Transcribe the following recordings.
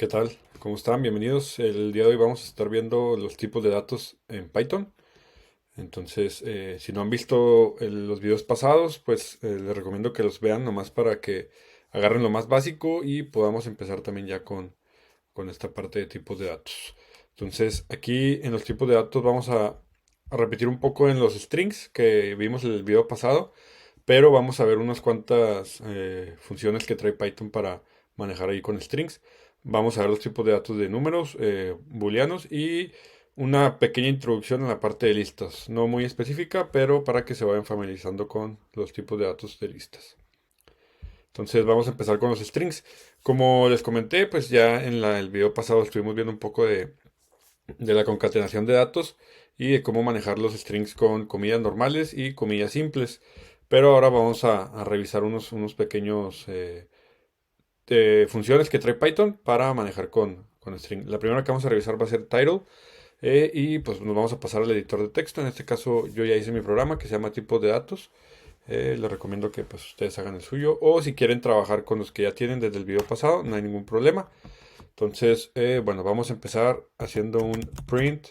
¿Qué tal? ¿Cómo están? Bienvenidos. El día de hoy vamos a estar viendo los tipos de datos en Python. Entonces, si no han visto los videos pasados, pues les recomiendo que los vean nomás para que agarren lo más básico y podamos empezar también ya con esta parte de tipos de datos. Entonces, aquí en los tipos de datos vamos a repetir un poco en los strings que vimos en el video pasado, pero vamos a ver unas cuantas funciones que trae Python para manejar ahí con strings. Vamos a ver los tipos de datos de números, booleanos y una pequeña introducción en la parte de listas. No muy específica, pero para que se vayan familiarizando con los tipos de datos de listas. Entonces vamos a empezar con los strings. Como les comenté, pues ya en el video pasado estuvimos viendo un poco de la concatenación de datos y de cómo manejar los strings con comillas normales y comillas simples. Pero ahora vamos a revisar unos pequeños funciones que trae Python para manejar con string. La primera que vamos a revisar va a ser title. Y pues nos vamos a pasar al editor de texto. En este caso yo ya hice mi programa que se llama tipos de datos. Les recomiendo que pues ustedes hagan el suyo. O si quieren trabajar con los que ya tienen desde el video pasado, no hay ningún problema. Entonces, bueno, vamos a empezar haciendo un print.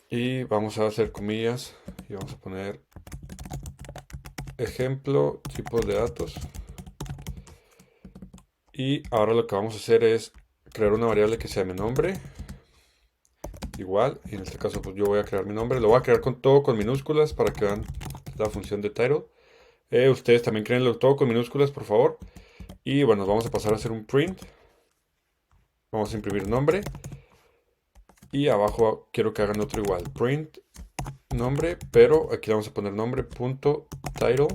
Y vamos a hacer comillas. Y vamos a poner ejemplo, tipos de datos. Y ahora lo que vamos a hacer es crear una variable que se llame nombre. Igual, y en este caso pues yo voy a crear mi nombre. Lo voy a crear con todo con minúsculas para que vean la función de title. Ustedes también créenlo todo con minúsculas, por favor. Y bueno, vamos a pasar a hacer un print. Vamos a imprimir nombre. Y abajo quiero que hagan otro igual. Print nombre, pero aquí le vamos a poner nombre punto title.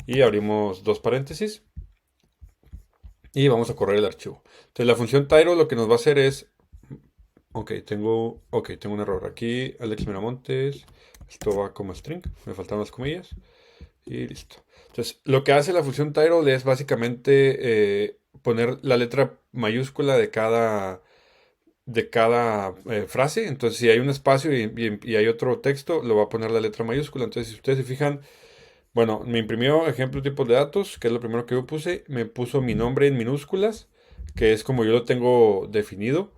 Y abrimos dos paréntesis. Y vamos a correr el archivo. Entonces la función title lo que nos va a hacer es... tengo un error. Aquí Alex Miramontes. Esto va como string. Me faltan las comillas. Y listo. Entonces, lo que hace la función title es básicamente poner la letra mayúscula de cada frase. Entonces, si hay un espacio y hay otro texto, lo va a poner la letra mayúscula. Entonces, si ustedes se fijan, bueno, me imprimió ejemplo tipo de datos, que es lo primero que yo puse. Me puso mi nombre en minúsculas, que es como yo lo tengo definido.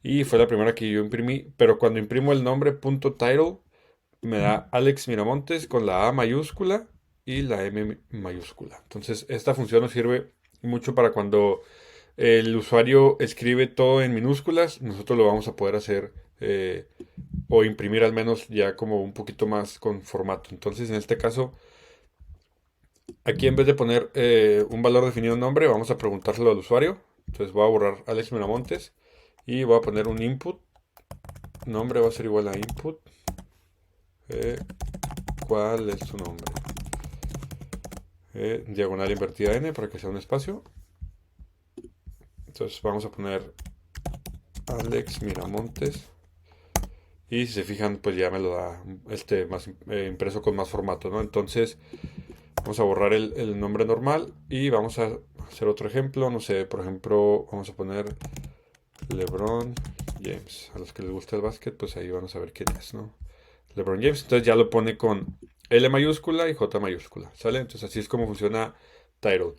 Y fue la primera que yo imprimí. Pero cuando imprimo el nombre punto .title, me da Alex Miramontes con la A mayúscula y la M mayúscula. Entonces, esta función nos sirve mucho para cuando el usuario escribe todo en minúsculas, nosotros lo vamos a poder hacer o imprimir al menos ya como un poquito más con formato. Entonces, en este caso, aquí en vez de poner un valor definido en nombre, vamos a preguntárselo al usuario. Entonces, voy a borrar Alex Miramontes y voy a poner un input. Nombre va a ser igual a input. ¿Cuál es tu nombre? Diagonal invertida n para que sea un espacio. Entonces vamos a poner Alex Miramontes. Y si se fijan, pues ya me lo da más impreso con más formato, ¿no? Entonces vamos a borrar el nombre normal y vamos a hacer otro ejemplo. No sé, por ejemplo, vamos a poner LeBron James. A los que les gusta el básquet, pues ahí van a saber quién es, ¿no? LeBron James. Entonces ya lo pone con L mayúscula y J mayúscula, ¿sale? Entonces así es como funciona title.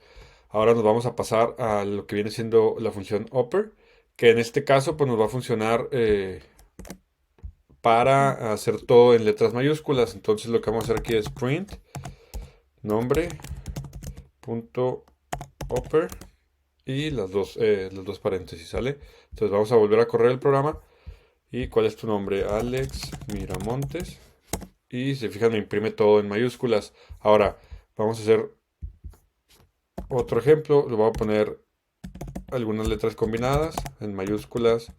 Ahora nos vamos a pasar a lo que viene siendo la función upper, que en este caso pues nos va a funcionar para hacer todo en letras mayúsculas. Entonces lo que vamos a hacer aquí es print nombre punto upper y las dos paréntesis, ¿sale? Entonces vamos a volver a correr el programa. ¿Y cuál es tu nombre? Alex Miramontes. Y si se fijan, me imprime todo en mayúsculas. Ahora, vamos a hacer otro ejemplo. Le voy a poner algunas letras combinadas en mayúsculas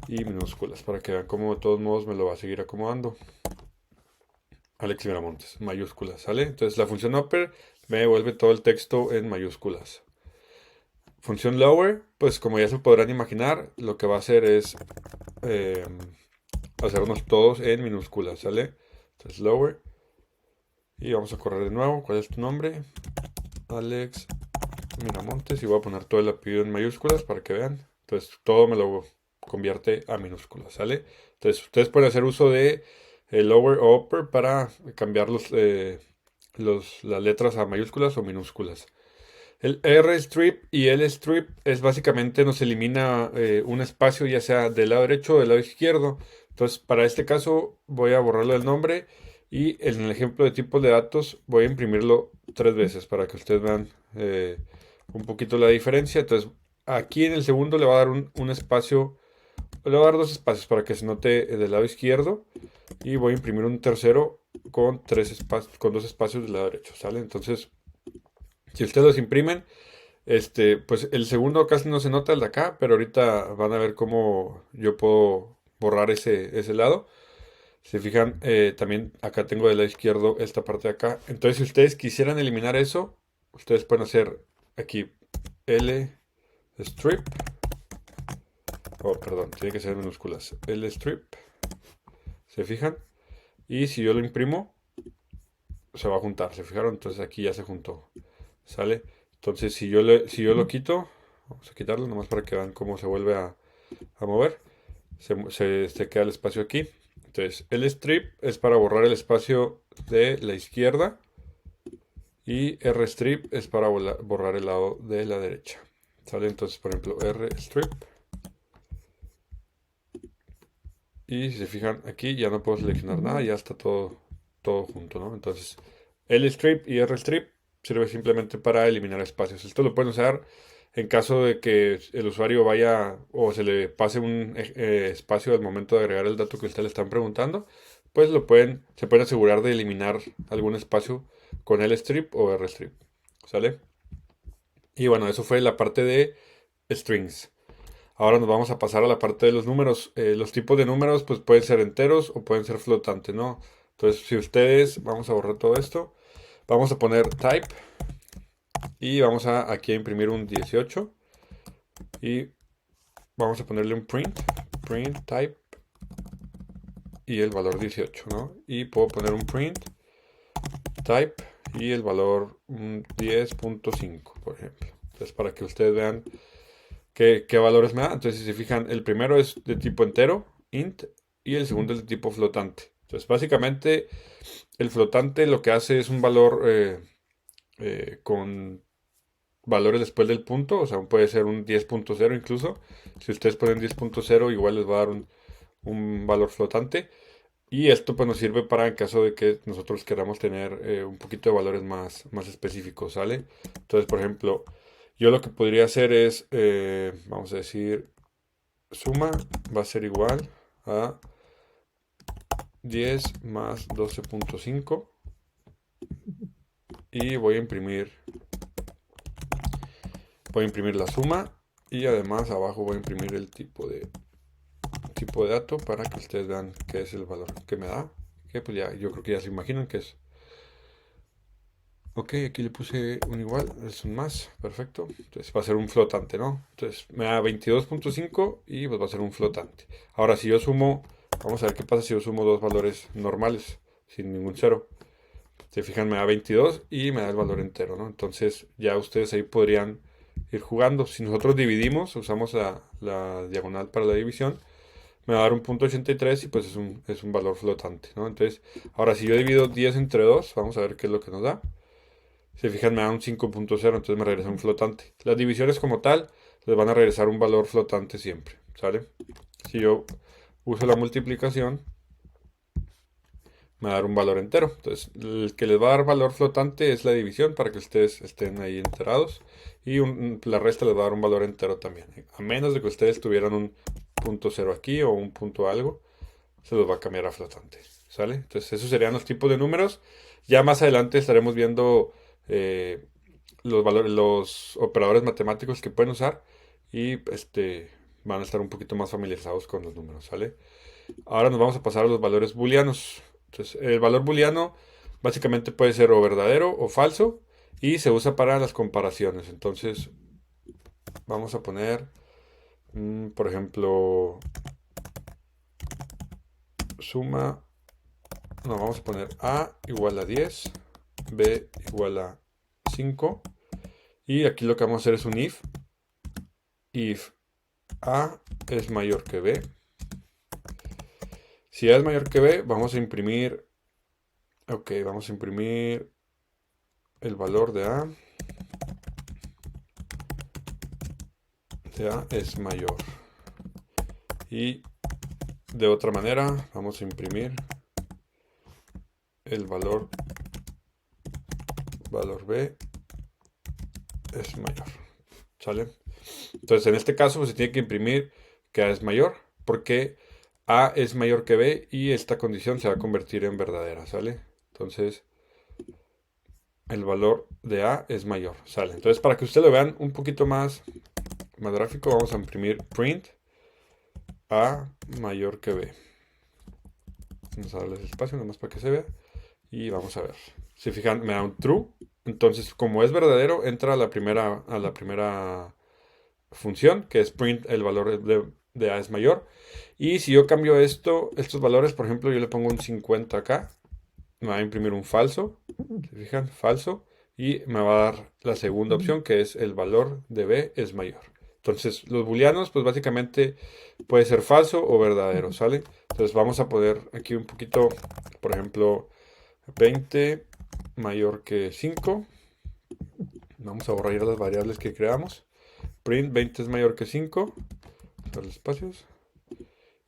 y minúsculas para que vean cómo de todos modos me lo va a seguir acomodando. Alex Miramontes, mayúsculas, ¿sale? Entonces la función upper me devuelve todo el texto en mayúsculas. Función lower, pues como ya se podrán imaginar, lo que va a hacer es eh, hacernos todos en minúsculas, ¿sale? Entonces lower. Y vamos a correr de nuevo. ¿Cuál es tu nombre? Alex Miramontes. Y voy a poner todo el apellido en mayúsculas para que vean. Entonces todo me lo convierte a minúsculas, ¿sale? Entonces ustedes pueden hacer uso de lower o upper para cambiar las letras a mayúsculas o minúsculas. El rstrip y el strip es básicamente nos elimina un espacio ya sea del lado derecho o del lado izquierdo. Entonces, para este caso voy a borrarlo del nombre y en el ejemplo de tipos de datos voy a imprimirlo 3 veces para que ustedes vean un poquito la diferencia. Entonces, aquí en el segundo le va a dar un espacio, le va a dar 2 espacios para que se note del lado izquierdo y voy a imprimir un tercero con 2 espacios del lado derecho, ¿sale? Entonces, si ustedes los imprimen, pues el segundo casi no se nota el de acá, pero ahorita van a ver cómo yo puedo borrar ese lado. Si fijan, también acá tengo del lado izquierdo esta parte de acá. Entonces, si ustedes quisieran eliminar eso, ustedes pueden hacer aquí L strip. Oh, perdón, tiene que ser en minúsculas. L strip. ¿Se fijan? Y si yo lo imprimo, se va a juntar. ¿Se fijaron? Entonces aquí ya se juntó. ¿Sale? Entonces, si yo lo quito, vamos a quitarlo nomás para que vean cómo se vuelve a mover. Se queda el espacio aquí. Entonces, el strip es para borrar el espacio de la izquierda y rstrip es para borrar el lado de la derecha. ¿Sale? Entonces, por ejemplo, rstrip. Y si se fijan aquí, ya no puedo seleccionar nada, ya está todo junto, ¿no? Entonces, el strip y rstrip sirve simplemente para eliminar espacios. Esto lo pueden usar en caso de que el usuario vaya o se le pase un espacio al momento de agregar el dato que ustedes le están preguntando, pues se pueden asegurar de eliminar algún espacio con el strip o rstrip, ¿sale? Y bueno, eso fue la parte de strings. Ahora nos vamos a pasar a la parte de los números. Los tipos de números pues pueden ser enteros o pueden ser flotantes, ¿no? Entonces, si ustedes, vamos a borrar todo esto, vamos a poner type y vamos aquí a imprimir un 18 y vamos a ponerle un print type y el valor 18, ¿no? Y puedo poner un print type y el valor 10.5, por ejemplo. Entonces, para que ustedes vean qué valores me da. Entonces, si se fijan, el primero es de tipo entero, int, y el segundo es de tipo flotante. Entonces, básicamente, el flotante lo que hace es un valor con valores después del punto, o sea, puede ser un 10.0 incluso. Si ustedes ponen 10.0, igual les va a dar un valor flotante. Y esto pues nos sirve para en caso de que nosotros queramos tener un poquito de valores más específicos, ¿sale? Entonces, por ejemplo, yo lo que podría hacer es, vamos a decir, suma va a ser igual a 10 más 12.5 y voy a imprimir la suma y además abajo voy a imprimir el tipo de dato para que ustedes vean qué es el valor que me da, que pues ya yo creo que ya se imaginan que es. Ok, aquí le puse un igual, es un más, perfecto. Entonces va a ser un flotante, ¿no? Entonces me da 22.5 y pues va a ser un flotante. Ahora si yo sumo, vamos a ver qué pasa si yo sumo dos valores normales, sin ningún cero. Se fijan, me da 22 y me da el valor entero, ¿no? Entonces ya ustedes ahí podrían ir jugando. Si nosotros dividimos, usamos la diagonal para la división, me va a dar un punto 83 y pues es un valor flotante, ¿no? Entonces, ahora si yo divido 10 entre 2, vamos a ver qué es lo que nos da. Si fijan, me da un 5.0, entonces me regresa un flotante. Las divisiones como tal, les van a regresar un valor flotante siempre, ¿sale? Si yo uso la multiplicación, me va a dar un valor entero. Entonces, el que les va a dar valor flotante es la división para que ustedes estén ahí enterados. Y la resta les va a dar un valor entero también. A menos de que ustedes tuvieran un punto cero aquí o un punto algo, se los va a cambiar a flotante, ¿sale? Entonces, esos serían los tipos de números. Ya más adelante estaremos viendo los operadores matemáticos que pueden usar y van a estar un poquito más familiarizados con los números, ¿sale? Ahora nos vamos a pasar a los valores booleanos. Entonces, el valor booleano básicamente puede ser o verdadero o falso y se usa para las comparaciones. Entonces, vamos a poner, por ejemplo, suma, no, vamos a poner A igual a 10, B igual a 5 y aquí lo que vamos a hacer es un if A es mayor que B. Si A es mayor que B, vamos a imprimir el valor de A de A es mayor. Y de otra manera vamos a imprimir el valor B es mayor. ¿Sale? Entonces en este caso pues, se tiene que imprimir que A es mayor, porque A es mayor que B y esta condición se va a convertir en verdadera. ¿Sale? Entonces el valor de A es mayor. ¿Sale? Entonces para que ustedes lo vean un poquito más gráfico, vamos a imprimir print A mayor que B. Vamos a darles espacio nomás para que se vea. Y vamos a ver. Si fijan, me da un true. Entonces, como es verdadero, entra a la primera función, que es print el valor de A es mayor. Y si yo cambio estos valores, por ejemplo, yo le pongo un 50 acá, me va a imprimir un falso. ¿Se fijan? Falso. Y me va a dar la segunda opción, que es el valor de B es mayor. Entonces, los booleanos, pues básicamente puede ser falso o verdadero, ¿sale? Entonces, vamos a poner aquí un poquito, por ejemplo, 20 mayor que 5. Vamos a borrar las variables que creamos. Print 20 es mayor que 5. Los espacios.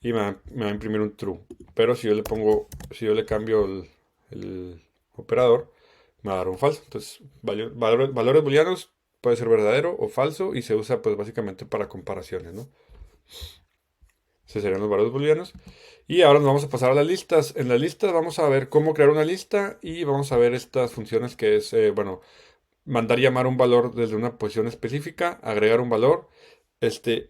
Y me va a imprimir un true. Pero si yo le cambio el operador, me va a dar un falso. Entonces, valores booleanos puede ser verdadero o falso y se usa pues básicamente para comparaciones, ¿no? Esos serían los valores booleanos. Y ahora nos vamos a pasar a las listas. En las listas vamos a ver cómo crear una lista y vamos a ver estas funciones que es, bueno, mandar llamar un valor desde una posición específica, agregar un valor,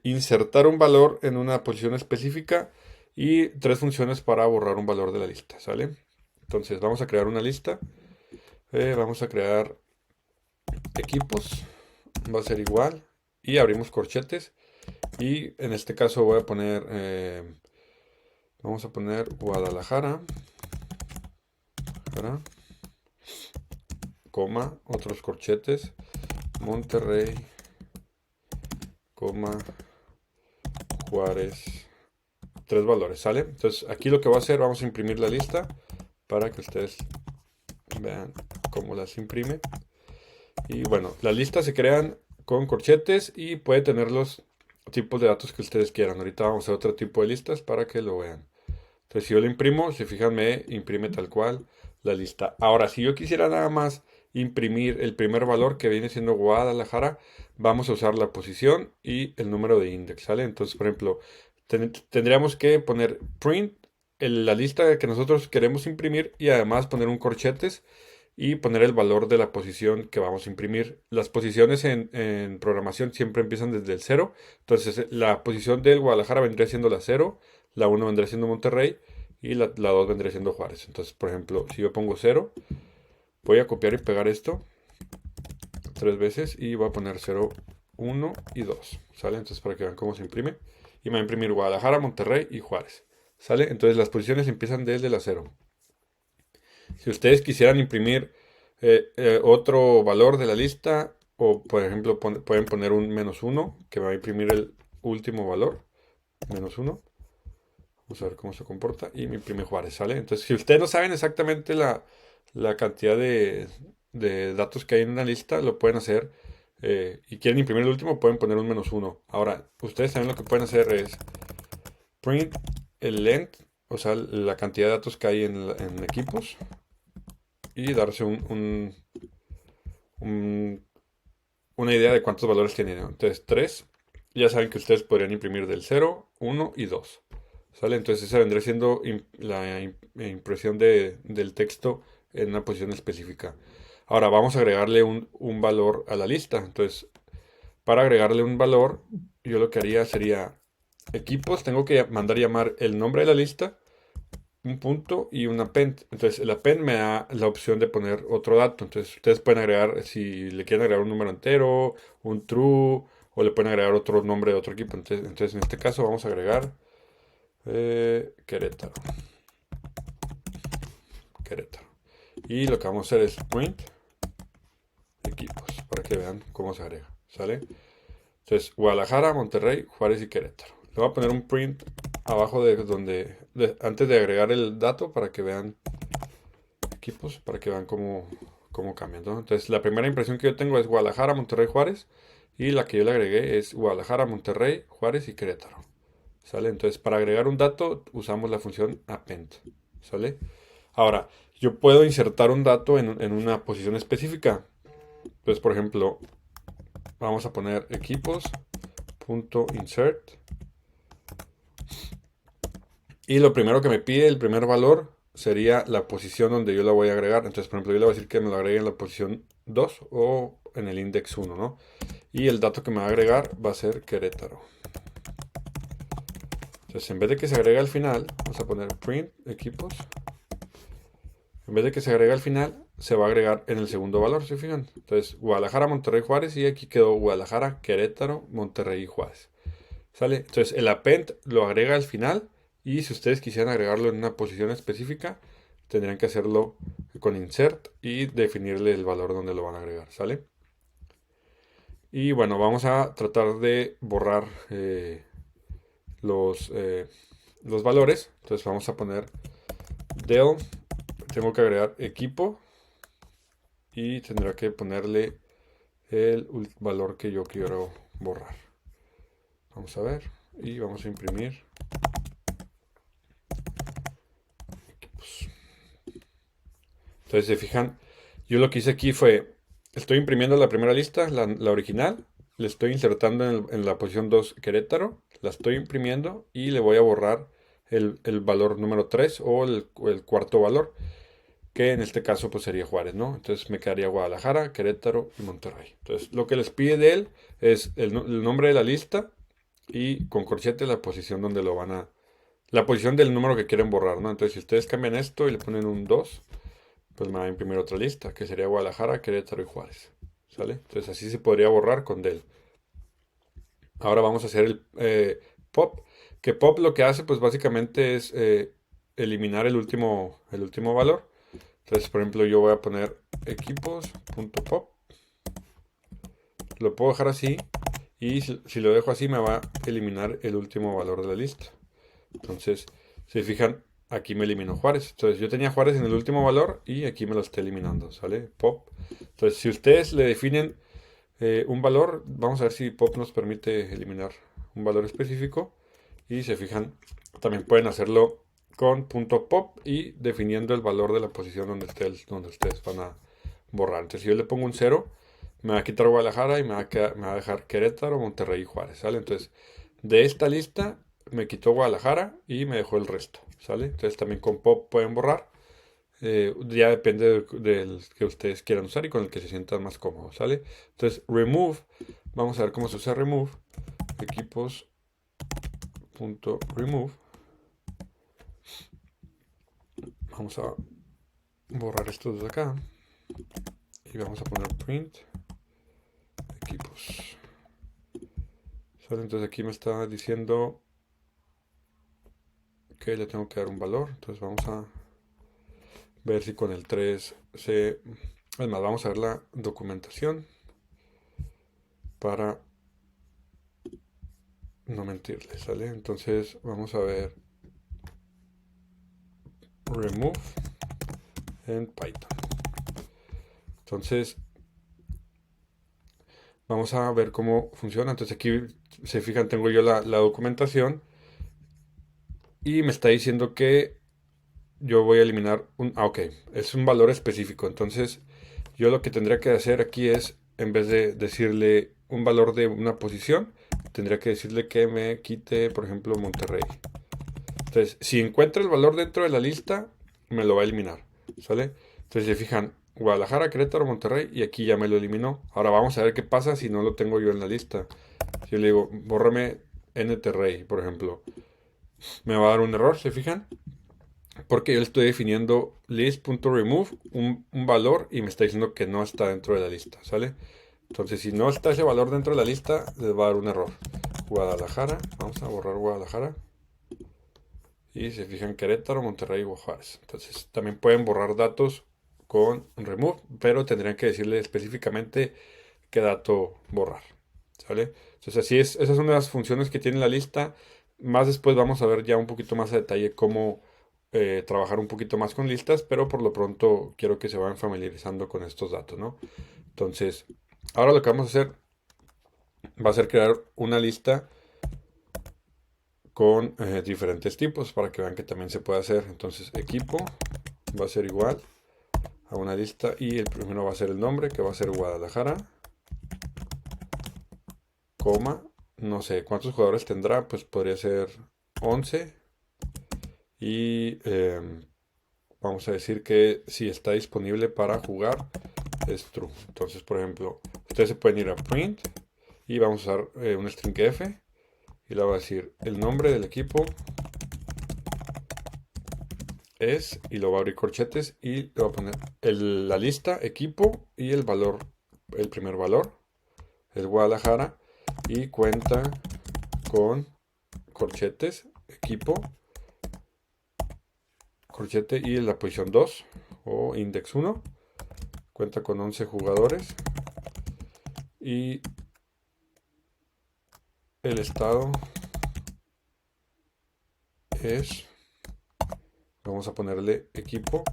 insertar un valor en una posición específica y 3 funciones para borrar un valor de la lista, ¿sale? Entonces vamos a crear una lista. Vamos a crear equipos. Va a ser igual. Y abrimos corchetes. Y en este caso voy a poner, vamos a poner Guadalajara, coma, otros corchetes, Monterrey, coma, Juárez, 3 valores, ¿sale? Entonces aquí lo que voy a hacer, vamos a imprimir la lista para que ustedes vean cómo las imprime. Y bueno, las listas se crean con corchetes y puede tener los tipos de datos que ustedes quieran. Ahorita vamos a hacer otro tipo de listas para que lo vean. Entonces si yo lo imprimo, si fijan me imprime tal cual la lista. Ahora, si yo quisiera nada más imprimir el primer valor que viene siendo Guadalajara, vamos a usar la posición y el número de index, ¿sale? Entonces, por ejemplo, tendríamos que poner print la lista que nosotros queremos imprimir y además poner un corchetes y poner el valor de la posición que vamos a imprimir. Las posiciones en programación siempre empiezan desde el 0. Entonces la posición del Guadalajara vendría siendo la 0, la 1 vendría siendo Monterrey y la 2 vendría siendo Juárez. Entonces, por ejemplo, si yo pongo 0, voy a copiar y pegar esto 3 veces y voy a poner 0, 1 y 2. ¿Sale? Entonces para que vean cómo se imprime. Y me va a imprimir Guadalajara, Monterrey y Juárez. ¿Sale? Entonces las posiciones empiezan desde la 0. Si ustedes quisieran imprimir otro valor de la lista, o por ejemplo pueden poner un -1, que va a imprimir el último valor, -1. Vamos a ver cómo se comporta. Y me imprime Juárez, ¿sale? Entonces, si ustedes no saben exactamente la cantidad de datos que hay en una lista, lo pueden hacer. Y quieren imprimir el último, pueden poner un -1. Ahora, ustedes también lo que pueden hacer es print el length, o sea, la cantidad de datos que hay en equipos. Y darse una idea de cuántos valores tienen. Entonces 3, ya saben que ustedes podrían imprimir del 0, 1 y 2. ¿Sale? Entonces esa vendría siendo la impresión del texto en una posición específica. Ahora vamos a agregarle un valor a la lista. Entonces, para agregarle un valor, yo lo que haría sería equipos, tengo que mandar llamar el nombre de la lista, un punto y un append. Entonces el append me da la opción de poner otro dato. Entonces ustedes pueden agregar, si le quieren agregar un número entero, un true, o le pueden agregar otro nombre de otro equipo. Entonces en este caso vamos a agregar Querétaro. Y lo que vamos a hacer es print equipos, para que vean cómo se agrega. ¿Sale? Entonces Guadalajara, Monterrey, Juárez y Querétaro. Le voy a poner un print abajo antes de agregar el dato para que vean equipos, para que vean cómo cambian, ¿no? Entonces la primera impresión que yo tengo es Guadalajara, Monterrey, Juárez Y la que yo le agregué es Guadalajara, Monterrey, Juárez y Querétaro. ¿Sale? Entonces, para agregar un dato, usamos la función append. ¿Sale? Ahora, yo puedo insertar un dato en una posición específica. Entonces, por ejemplo, vamos a poner equipos.insert. Y lo primero que me pide, el primer valor, sería la posición donde yo la voy a agregar. Entonces, por ejemplo, yo le voy a decir que me lo agregue en la posición 2 o en el index 1, ¿no? Y el dato que me va a agregar va a ser Querétaro. Entonces, en vez de que se agregue al final, vamos a poner print equipos. En vez de que se agregue al final, se va a agregar en el segundo valor, ¿se fijan? Entonces, Guadalajara, Monterrey, Juárez, y aquí quedó Guadalajara, Querétaro, Monterrey y Juárez. ¿Sale? Entonces, el append lo agrega al final, y si ustedes quisieran agregarlo en una posición específica, tendrían que hacerlo con insert y definirle el valor donde lo van a agregar, ¿sale? Y bueno, vamos a tratar de borrar los valores. Entonces vamos a poner del, tengo que agregar equipo y tendrá que ponerle el valor que yo quiero borrar. Vamos a ver y vamos a imprimir. Entonces se fijan, yo lo que hice aquí fue, estoy imprimiendo la primera lista, la original, le estoy insertando en la posición 2 Querétaro, la estoy imprimiendo y le voy a borrar el valor número 3 o el cuarto valor, que en este caso pues sería Juárez, ¿no? Entonces me quedaría Guadalajara, Querétaro y Monterrey. Entonces lo que les pide de él es el nombre de la lista y con corchete la posición donde lo van a... La posición del número que quieren borrar, ¿no? Entonces si ustedes cambian esto y le ponen un 2 pues me va a imprimir otra lista, que sería Guadalajara, Querétaro y Juárez. ¿Sale? Entonces así se podría borrar con del. Ahora vamos a hacer el pop, que pop lo que hace pues básicamente es eliminar el último valor. Entonces, por ejemplo, yo voy a poner equipos.pop. Lo puedo dejar así y si lo dejo así me va a eliminar el último valor de la lista. Entonces, si fijan, aquí me eliminó Juárez. Entonces yo tenía Juárez en el último valor y aquí me lo está eliminando, ¿sale? Pop. Entonces si ustedes le definen un valor, vamos a ver si Pop nos permite eliminar un valor específico. Y se fijan, también pueden hacerlo con .pop y definiendo el valor de la posición donde ustedes van a borrar. Entonces si yo le pongo un 0, me va a quitar Guadalajara y me va a dejar Querétaro, Monterrey y Juárez, ¿sale? Entonces de esta lista me quitó Guadalajara y me dejó el resto, ¿sale? Entonces también con pop pueden borrar. Ya depende del que ustedes quieran usar y con el que se sientan más cómodos, ¿sale? Entonces remove, vamos a ver cómo se usa remove. Equipos.remove. Vamos a borrar estos de acá y vamos a poner print equipos. ¿Sale? Entonces aquí me está diciendo que le tengo que dar un valor. Entonces vamos a ver si con el 3 se... Además, vamos a ver la documentación para no mentirles, ¿sale? Entonces vamos a ver remove en Python. Entonces vamos a ver cómo funciona. Entonces aquí se fijan, tengo yo la documentación y me está diciendo que yo voy a eliminar ok, es un valor específico. Entonces yo lo que tendría que hacer aquí es, en vez de decirle un valor de una posición, tendría que decirle que me quite, por ejemplo, Monterrey. Entonces, si encuentra el valor dentro de la lista, me lo va a eliminar, ¿sale? Entonces, se fijan, Guadalajara, Querétaro, Monterrey, y aquí ya me lo eliminó. Ahora vamos a ver qué pasa si no lo tengo yo en la lista. Si yo le digo, bórrame NTRey, por ejemplo, me va a dar un error, ¿se fijan? Porque yo le estoy definiendo list.remove un valor y me está diciendo que no está dentro de la lista, ¿sale? Entonces, si no está ese valor dentro de la lista, les va a dar un error. Guadalajara, vamos a borrar Guadalajara. Y se fijan Querétaro, Monterrey y Juárez. Entonces también pueden borrar datos con remove, pero tendrían que decirle específicamente qué dato borrar. ¿Sale? Entonces así es, esas son las funciones que tiene la lista. Más después vamos a ver ya un poquito más a detalle cómo trabajar un poquito más con listas, pero por lo pronto quiero que se vayan familiarizando con estos datos, ¿no? Entonces, ahora lo que vamos a hacer va a ser crear una lista con diferentes tipos para que vean que también se puede hacer. Entonces equipo va a ser igual a una lista y el primero va a ser el nombre, que va a ser Guadalajara, coma, no sé cuántos jugadores tendrá, pues podría ser 11 y vamos a decir que si está disponible para jugar es true. Entonces, por ejemplo, ustedes se pueden ir a print y vamos a usar un string f y le va a decir el nombre del equipo es, y lo va a abrir corchetes y le va a poner la lista equipo y el valor, el primer valor es Guadalajara y cuenta con corchetes equipo corchete y en la posición 2 o index 1 cuenta con 11 jugadores y el estado es, vamos a ponerle equipo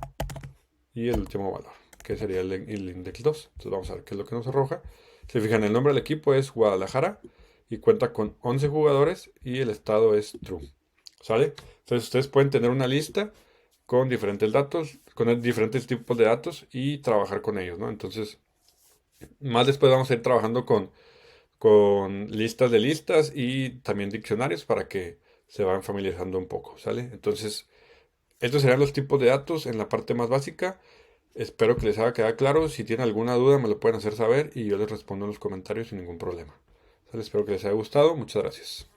y el último valor, que sería el index 2. Entonces vamos a ver qué es lo que nos arroja. Si se fijan, el nombre del equipo es Guadalajara y cuenta con 11 jugadores y el estado es true. ¿Sale? Entonces ustedes pueden tener una lista con diferentes datos, con diferentes tipos de datos y trabajar con ellos, ¿no? Entonces, más después vamos a ir trabajando con listas de listas y también diccionarios para que se vayan familiarizando un poco, ¿sale? Entonces, estos serían los tipos de datos en la parte más básica. Espero que les haya quedado claro. Si tienen alguna duda, me lo pueden hacer saber y yo les respondo en los comentarios sin ningún problema. ¿Sale? Espero que les haya gustado. Muchas gracias.